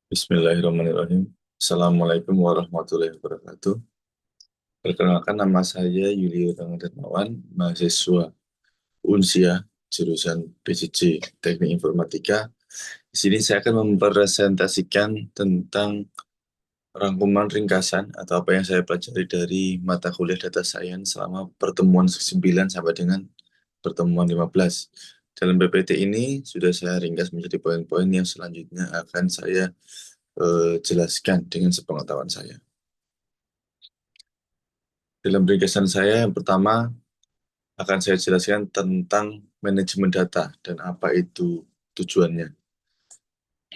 Bismillahirrahmanirrahim. Assalamualaikum warahmatullahi wabarakatuh. Perkenalkan, nama saya Yulio Darmawan, mahasiswa Unsia, jurusan PJJ Teknik Informatika. Di sini saya akan mempresentasikan tentang rangkuman ringkasan atau apa yang saya pelajari dari mata kuliah Data Science selama pertemuan 9 sampai dengan pertemuan 15. Dalam PPT ini sudah saya ringkas menjadi poin-poin yang selanjutnya akan saya jelaskan dengan sepengetahuan saya. Dalam ringkasan saya yang pertama akan saya jelaskan tentang manajemen data dan apa itu tujuannya.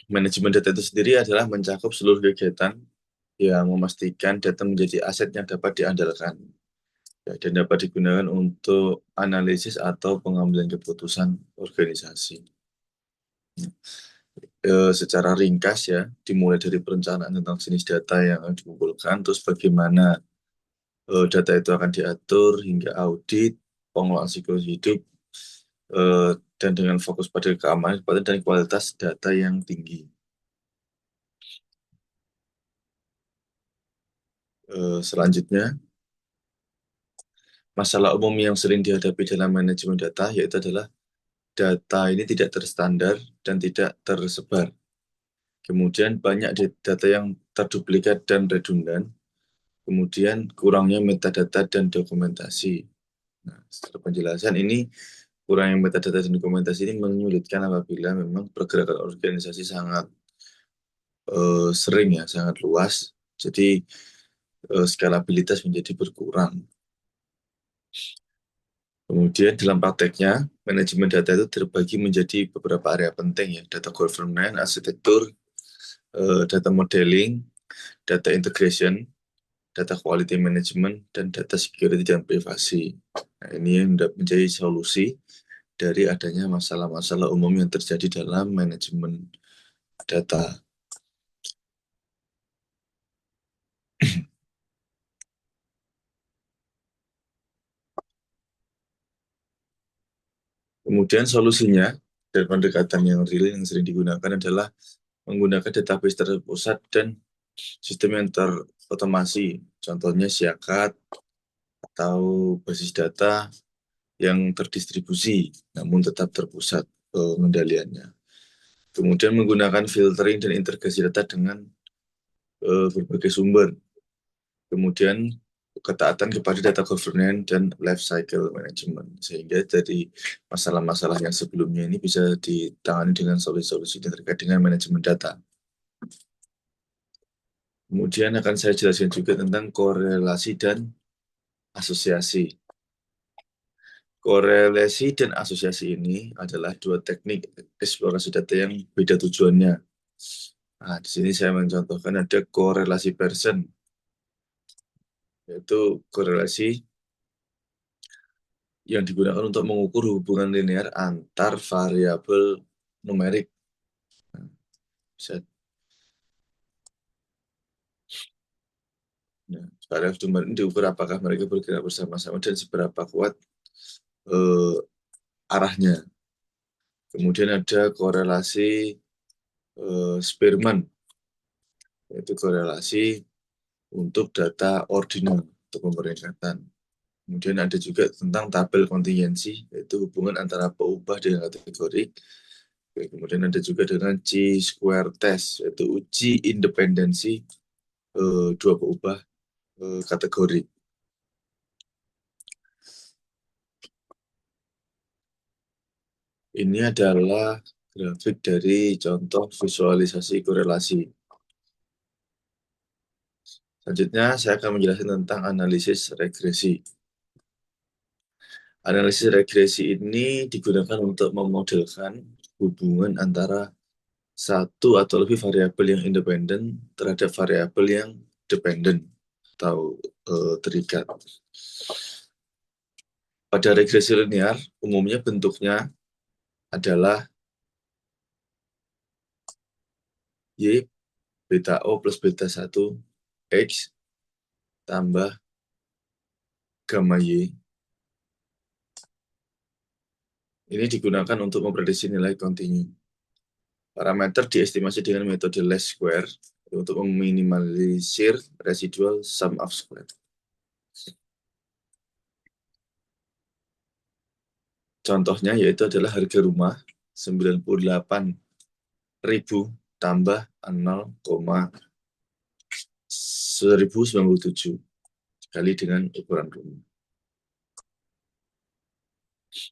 Manajemen data itu sendiri adalah mencakup seluruh kegiatan yang memastikan data menjadi aset yang dapat diandalkan, ya, dan dapat digunakan untuk analisis atau pengambilan keputusan organisasi. Secara ringkas ya, dimulai dari perencanaan tentang jenis data yang akan dikumpulkan, terus bagaimana data itu akan diatur hingga audit, pengelolaan siklus hidup, eh, dan dengan fokus pada keamanan dan kualitas data yang tinggi. Selanjutnya, masalah umum yang sering dihadapi dalam manajemen data yaitu adalah data ini tidak terstandar dan tidak tersebar. Kemudian banyak data yang terduplikat dan redundan. Kemudian kurangnya metadata dan dokumentasi. Nah, setelah penjelasan ini, kurangnya metadata dan dokumentasi ini menyulitkan apabila memang pergerakan organisasi sangat sering ya, sangat luas. Jadi skalabilitas menjadi berkurang. Kemudian dalam prakteknya, manajemen data itu terbagi menjadi beberapa area penting ya, data governance, arsitektur, data modeling, data integration, data quality management, dan data security dan privasi. Nah, ini yang menjadi solusi dari adanya masalah-masalah umum yang terjadi dalam manajemen data. Kemudian solusinya dan pendekatan yang real yang sering digunakan adalah menggunakan database terpusat dan sistem yang terotomasi. Contohnya Siakat atau basis data yang terdistribusi namun tetap terpusat pengendaliannya. Kemudian menggunakan filtering dan integrasi data dengan berbagai sumber. Kemudian ketaatan kepada data governance dan life cycle management, sehingga dari masalah-masalah yang sebelumnya ini bisa ditangani dengan solusi-solusi yang terkait dengan manajemen data. Kemudian akan saya jelaskan juga tentang korelasi dan asosiasi. Korelasi dan asosiasi ini adalah dua teknik eksplorasi data yang beda tujuannya. Nah, di sini saya mencontohkan ada korelasi Pearson, yaitu korelasi yang digunakan untuk mengukur hubungan linear antar variabel numerik. Nah, variabel numerik ini diukur apakah mereka bergerak bersama-sama dan seberapa kuat eh, arahnya. Kemudian ada korelasi Spearman, yaitu korelasi untuk data ordinal untuk pemeringkatan. Kemudian ada juga tentang tabel kontingensi, yaitu hubungan antara peubah dengan kategori. Kemudian ada juga dengan chi-square test, yaitu uji independensi dua peubah kategori. Ini adalah grafik dari contoh visualisasi korelasi. Selanjutnya, saya akan menjelaskan tentang analisis regresi. Analisis regresi ini digunakan untuk memodelkan hubungan antara satu atau lebih variabel yang independen terhadap variabel yang dependen atau terikat. Pada regresi linear, umumnya bentuknya adalah Y beta O plus beta 1 X tambah gamma Y. Ini digunakan untuk memprediksi nilai kontinu. Parameter diestimasi dengan metode least square untuk meminimalisir residual sum of square. Contohnya yaitu adalah harga rumah 98.000 tambah 0,1097 kali dengan ukuran rumah.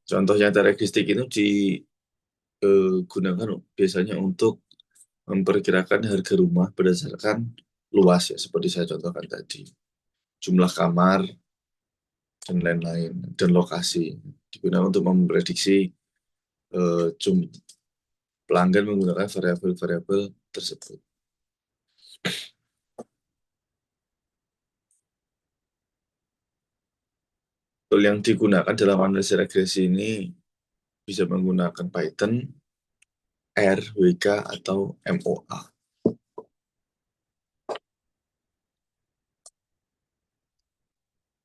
Contoh yang karakteristik ini digunakan biasanya untuk memperkirakan harga rumah berdasarkan luas ya, seperti saya contohkan tadi. Jumlah kamar, dan lain-lain, dan lokasi. Digunakan untuk memprediksi pelanggan menggunakan variabel-variabel tersebut. Tool yang digunakan dalam analisis regresi ini bisa menggunakan Python, R, WK, atau MOA.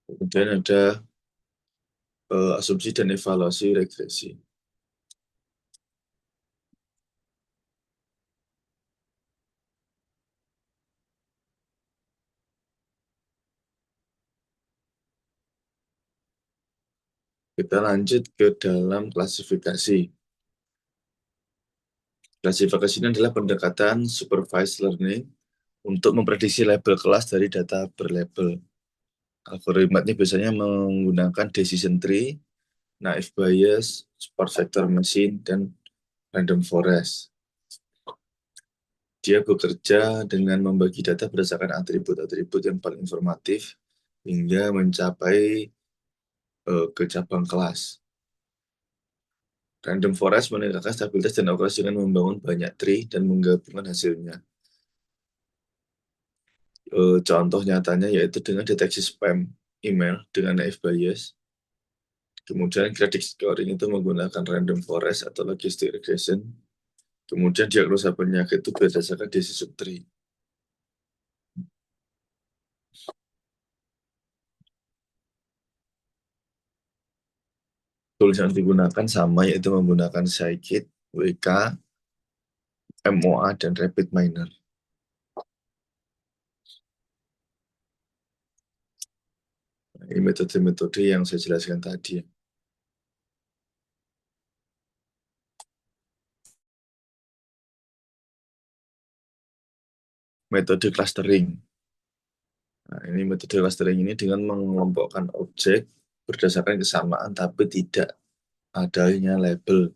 Kemudian ada asumsi dan evaluasi regresi. Kita lanjut ke dalam klasifikasi. Klasifikasi ini adalah pendekatan supervised learning untuk memprediksi label kelas dari data berlabel. Algoritmanya biasanya menggunakan decision tree, naive Bayes, support vector machine, dan random forest. Dia bekerja dengan membagi data berdasarkan atribut-atribut yang paling informatif hingga mencapai ke cabang kelas. Random forest meningkatkan stabilitas dan akurasi dengan membangun banyak tree dan menggabungkan hasilnya. Contoh nyatanya yaitu dengan deteksi spam email dengan naive Bayes. Kemudian credit scoring itu menggunakan random forest atau logistic regression. Kemudian diagnosa penyakit itu berdasarkan decision tree. Tools yang digunakan sama yaitu menggunakan scikit, WK, MOA, dan RapidMiner. Ini metode-metode yang saya jelaskan tadi. Metode clustering. Nah, ini metode clustering ini dengan mengelompokkan objek berdasarkan kesamaan tapi tidak adanya label.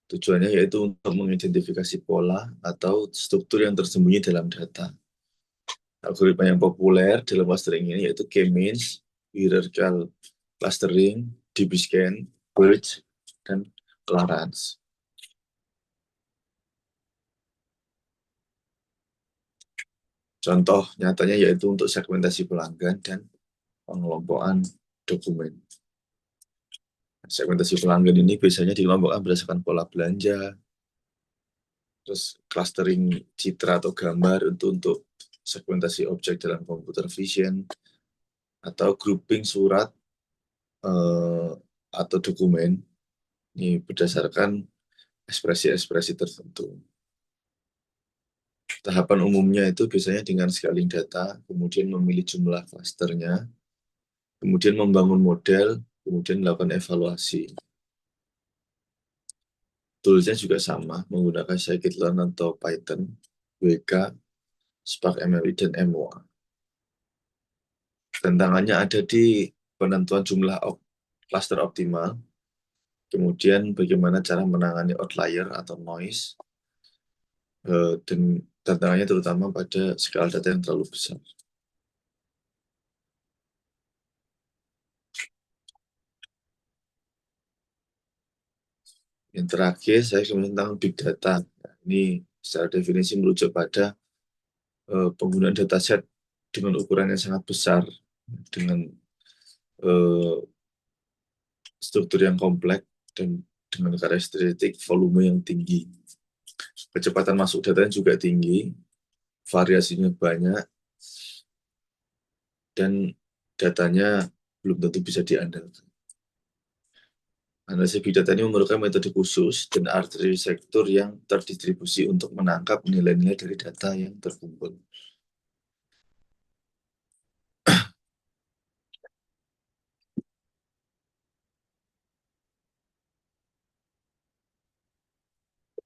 Tujuannya yaitu untuk mengidentifikasi pola atau struktur yang tersembunyi dalam data. Algoritma yang populer dalam clustering ini yaitu K-means, hierarchical clustering, DBScan, Birch, dan Clarence. Contoh nyatanya yaitu untuk segmentasi pelanggan dan pengelompokan dokumen. Segmentasi pelanggan ini biasanya dikelompokkan berdasarkan pola belanja, terus clustering citra atau gambar untuk segmentasi objek dalam computer vision, atau grouping surat atau dokumen ini berdasarkan ekspresi-ekspresi tertentu. Tahapan umumnya itu biasanya dengan scaling data, kemudian memilih jumlah klasternya, kemudian membangun model, kemudian melakukan evaluasi. Toolsnya juga sama, menggunakan scikit-learn atau Python, WK, Spark MLI, dan MOA. Tantangannya ada di penentuan jumlah cluster optimal, kemudian bagaimana cara menangani outlier atau noise, dan tantangannya terutama pada skala data yang terlalu besar. Yang terakhir, saya ingin tentang big data. Ini secara definisi merujuk pada penggunaan dataset dengan ukuran yang sangat besar, dengan struktur yang kompleks, dan dengan karakteristik volume yang tinggi. Kecepatan masuk data juga tinggi, variasinya banyak, dan datanya belum tentu bisa diandalkan. Analisis big data ini memerlukan metode khusus dan arsitektur yang terdistribusi untuk menangkap nilai-nilai dari data yang terkumpul.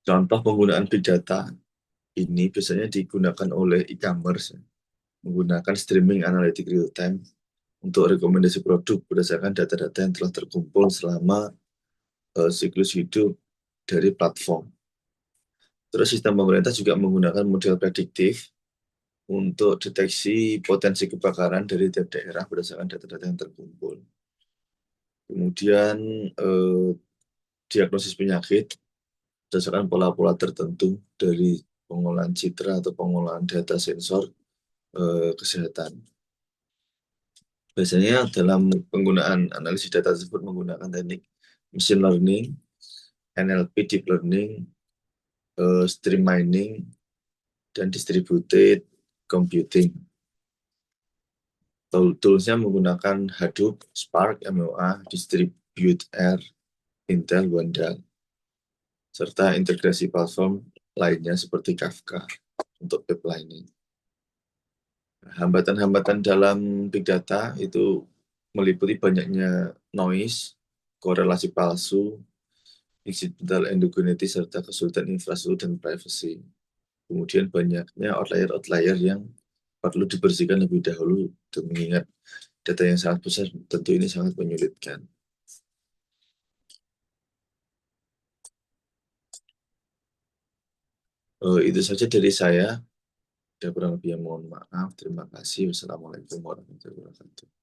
Contoh penggunaan big data ini biasanya digunakan oleh e-commerce, menggunakan streaming analytic real time untuk rekomendasi produk berdasarkan data-data yang telah terkumpul selama siklus hidup dari platform. Terus sistem pemerintah juga menggunakan model prediktif untuk deteksi potensi kebakaran dari tiap daerah berdasarkan data-data yang terkumpul. Kemudian diagnosis penyakit berdasarkan pola-pola tertentu dari pengolahan citra atau pengolahan data sensor kesehatan. Biasanya dalam penggunaan analisis data tersebut menggunakan teknik machine learning, NLP, deep learning, stream mining, dan distributed computing. Toolsnya menggunakan Hadoop, Spark, MOA, Distribute-R, Intel, Wanda, serta integrasi platform lainnya seperti Kafka untuk pipelining. Hambatan-hambatan dalam big data itu meliputi banyaknya noise, korelasi palsu, accidental endogeneity, serta kesulitan infrastruktur dan privacy. Kemudian banyaknya outlier-outlier yang perlu dibersihkan lebih dahulu untuk mengingat data yang sangat besar, tentu ini sangat menyulitkan. Itu saja dari saya. Ada kurang lebih mohon maaf. Terima kasih. Wassalamualaikum warahmatullahi wabarakatuh.